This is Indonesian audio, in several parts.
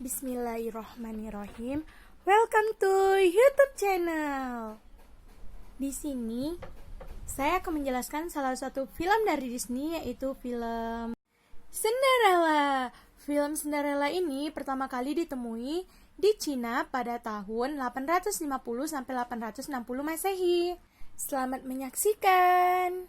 Bismillahirrohmanirrohim. Welcome to YouTube channel. Di sini saya akan menjelaskan salah satu film dari Disney, yaitu film Cinderella. Film Cinderella ini pertama kali ditemui di Cina pada tahun 850 sampai 860 Masehi. Selamat menyaksikan.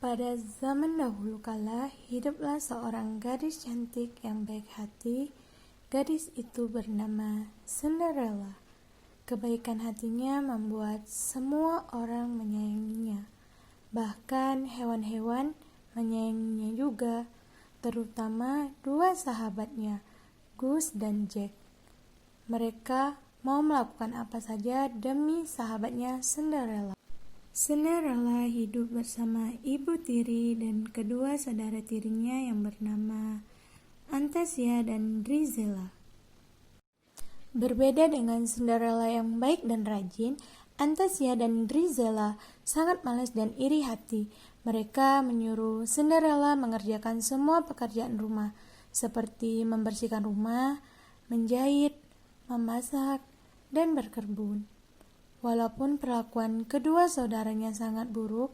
Pada zaman dahulu kala, hiduplah seorang gadis cantik yang baik hati. Gadis itu bernama Cinderella. Kebaikan hatinya membuat semua orang menyayanginya. Bahkan hewan-hewan menyayanginya juga, terutama dua sahabatnya, Goose dan Jack. Mereka mau melakukan apa saja demi sahabatnya Cinderella. Cinderella hidup bersama ibu tiri dan kedua saudara tirinya yang bernama Anastasia dan Drizella. Berbeda dengan Cinderella yang baik dan rajin, Anastasia dan Drizella sangat malas dan iri hati. Mereka menyuruh Cinderella mengerjakan semua pekerjaan rumah, seperti membersihkan rumah, menjahit, memasak, dan berkebun. Walaupun perlakuan kedua saudaranya sangat buruk,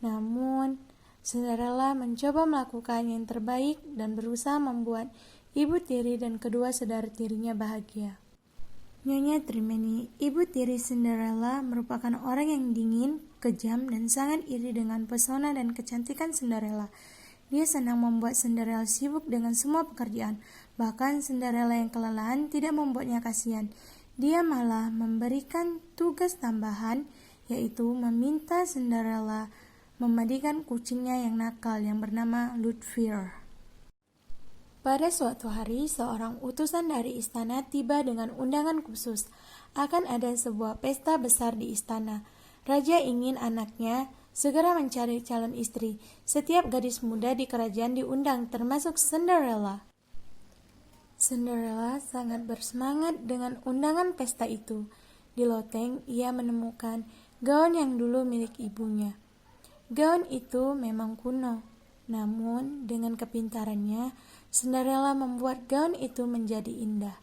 namun Cinderella mencoba melakukan yang terbaik dan berusaha membuat ibu tiri dan kedua saudara tirinya bahagia. Nyonya Tremaine, ibu tiri Cinderella, merupakan orang yang dingin, kejam, dan sangat iri dengan pesona dan kecantikan Cinderella. Dia senang membuat Cinderella sibuk dengan semua pekerjaan, bahkan Cinderella yang kelelahan tidak membuatnya kasihan. Dia malah memberikan tugas tambahan, yaitu meminta Cinderella memandikan kucingnya yang nakal yang bernama Lutfier. Pada suatu hari, seorang utusan dari istana tiba dengan undangan khusus. Akan ada sebuah pesta besar di istana. Raja ingin anaknya segera mencari calon istri. Setiap gadis muda di kerajaan diundang, termasuk Cinderella. Cinderella sangat bersemangat dengan undangan pesta itu. Di loteng, ia menemukan gaun yang dulu milik ibunya. Gaun itu memang kuno, namun dengan kepintarannya, Cinderella membuat gaun itu menjadi indah.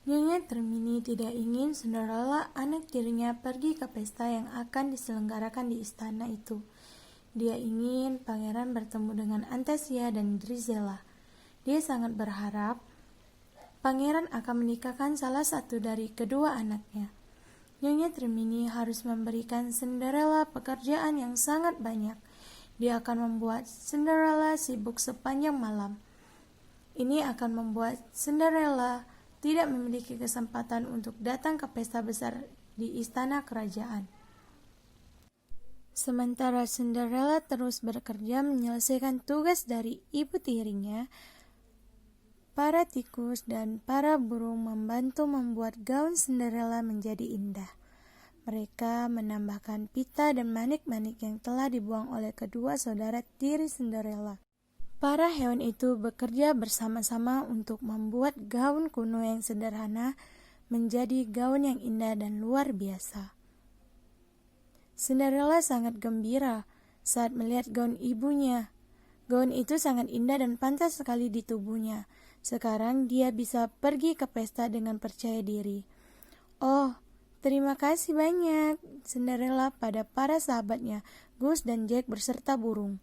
Nyonya Tremaine tidak ingin Cinderella, anak tirinya, pergi ke pesta yang akan diselenggarakan di istana itu. Dia ingin pangeran bertemu dengan Anastasia dan Drizella. Dia sangat berharap pangeran akan menikahkan salah satu dari kedua anaknya. Nyonya Tremaine harus memberikan Cinderella pekerjaan yang sangat banyak. Dia akan membuat Cinderella sibuk sepanjang malam. Ini akan membuat Cinderella tidak memiliki kesempatan untuk datang ke pesta besar di istana kerajaan. Sementara Cinderella terus bekerja menyelesaikan tugas dari ibu tirinya, para tikus dan para burung membantu membuat gaun Cinderella menjadi indah. Mereka menambahkan pita dan manik-manik yang telah dibuang oleh kedua saudara tiri Cinderella. Para hewan itu bekerja bersama-sama untuk membuat gaun kuno yang sederhana. menjadi gaun yang indah dan luar biasa. Cinderella sangat gembira saat melihat gaun ibunya. Gaun itu sangat indah dan pantas sekali di tubuhnya. Sekarang dia bisa pergi ke pesta dengan percaya diri. Oh, terima kasih banyak, Cinderella pada para sahabatnya, Gus dan Jack beserta burung.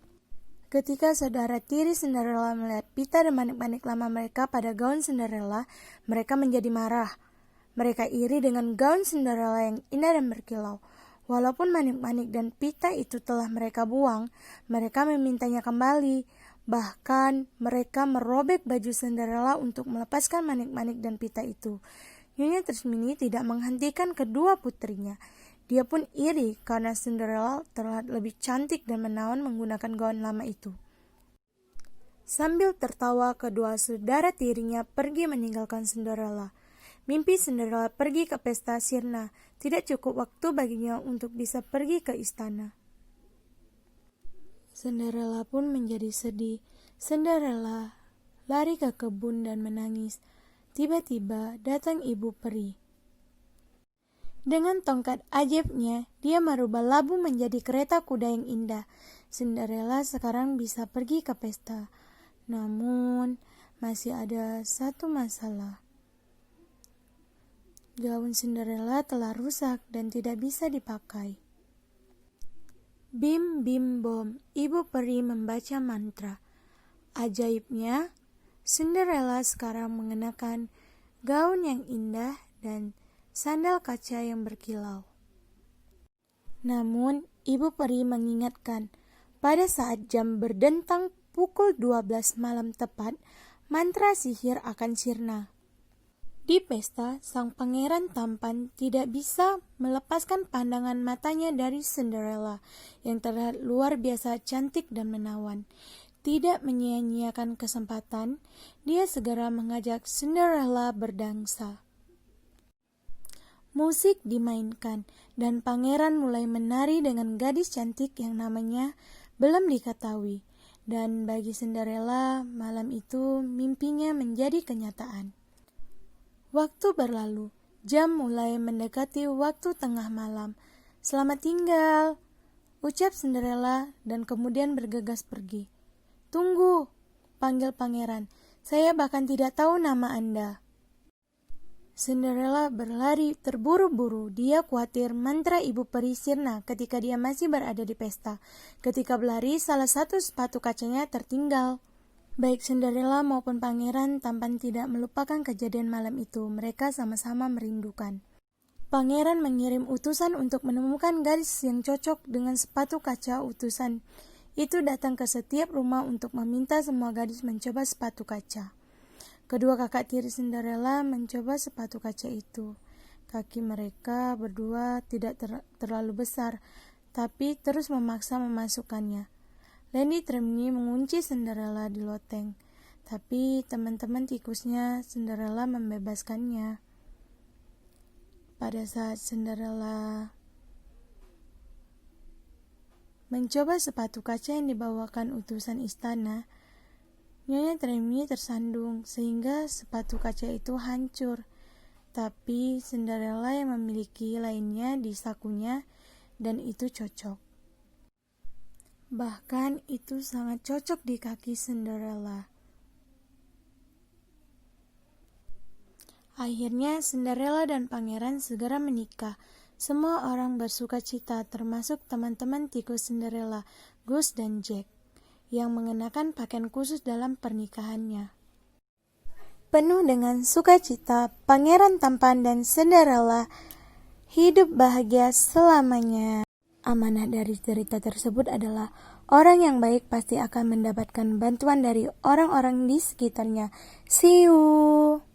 Ketika saudara tiri Cinderella melihat pita dan manik-manik lama mereka pada gaun Cinderella, mereka menjadi marah. Mereka iri dengan gaun Cinderella yang indah dan berkilau. Walaupun manik-manik dan pita itu telah mereka buang, mereka memintanya kembali. Bahkan mereka merobek baju Cinderella untuk melepaskan manik-manik dan pita itu. Nyonya Trismini tidak menghentikan kedua putrinya. Dia pun iri karena Cinderella terlihat lebih cantik dan menawan menggunakan gaun lama itu. Sambil tertawa, kedua saudara tirinya pergi meninggalkan Cinderella. Mimpi Cinderella pergi ke pesta sirna. Tidak cukup waktu baginya untuk bisa pergi ke istana. Cinderella pun menjadi sedih. Cinderella lari ke kebun dan menangis. Tiba-tiba datang ibu peri. Dengan tongkat ajaibnya, dia merubah labu menjadi kereta kuda yang indah. Cinderella sekarang bisa pergi ke pesta. Namun, masih ada satu masalah. Gaun Cinderella telah rusak dan tidak bisa dipakai. Bim bim bom, ibu peri membaca mantra. Ajaibnya, Cinderella sekarang mengenakan gaun yang indah dan sandal kaca yang berkilau. Namun, ibu peri mengingatkan, pada saat jam berdentang pukul 12 malam tepat, mantra sihir akan sirna. Di pesta, sang pangeran tampan tidak bisa melepaskan pandangan matanya dari Cinderella yang terlihat luar biasa cantik dan menawan. Tidak menyia-nyiakan kesempatan, dia segera mengajak Cinderella berdansa. Musik dimainkan dan pangeran mulai menari dengan gadis cantik yang namanya belum diketahui. Dan bagi Cinderella, malam itu mimpinya menjadi kenyataan. Waktu berlalu, jam mulai mendekati waktu tengah malam. Selamat tinggal, ucap Cinderella dan kemudian bergegas pergi. Tunggu, panggil pangeran, saya bahkan tidak tahu nama Anda. Cinderella berlari terburu-buru. Dia khawatir mantra ibu peri sirna ketika dia masih berada di pesta. Ketika berlari, salah satu sepatu kacanya tertinggal. Baik Cinderella maupun pangeran tampan tidak melupakan kejadian malam itu. Mereka sama-sama merindukan. Pangeran mengirim utusan untuk menemukan gadis yang cocok dengan sepatu kaca. Utusan itu datang ke setiap rumah untuk meminta semua gadis mencoba sepatu kaca. Kedua kakak tiri Cinderella mencoba sepatu kaca itu. Kaki mereka berdua tidak terlalu besar, tapi terus memaksa memasukkannya. Lady Tremaine mengunci Cinderella di loteng, tapi teman-teman tikusnya Cinderella membebaskannya. Pada saat Cinderella mencoba sepatu kaca yang dibawakan utusan istana, Nyonya Tremaine tersandung sehingga sepatu kaca itu hancur. Tapi Cinderella yang memiliki lainnya di sakunya dan itu cocok. Bahkan itu sangat cocok di kaki Cinderella. Akhirnya Cinderella dan pangeran segera menikah. Semua orang bersuka cita termasuk teman-teman tikus Cinderella, Gus dan Jack, yang mengenakan pakaian khusus dalam pernikahannya. Penuh dengan sukacita, pangeran tampan dan Cinderella hidup bahagia selamanya. Amanah dari cerita tersebut adalah orang yang baik pasti akan mendapatkan bantuan dari orang-orang di sekitarnya. See you!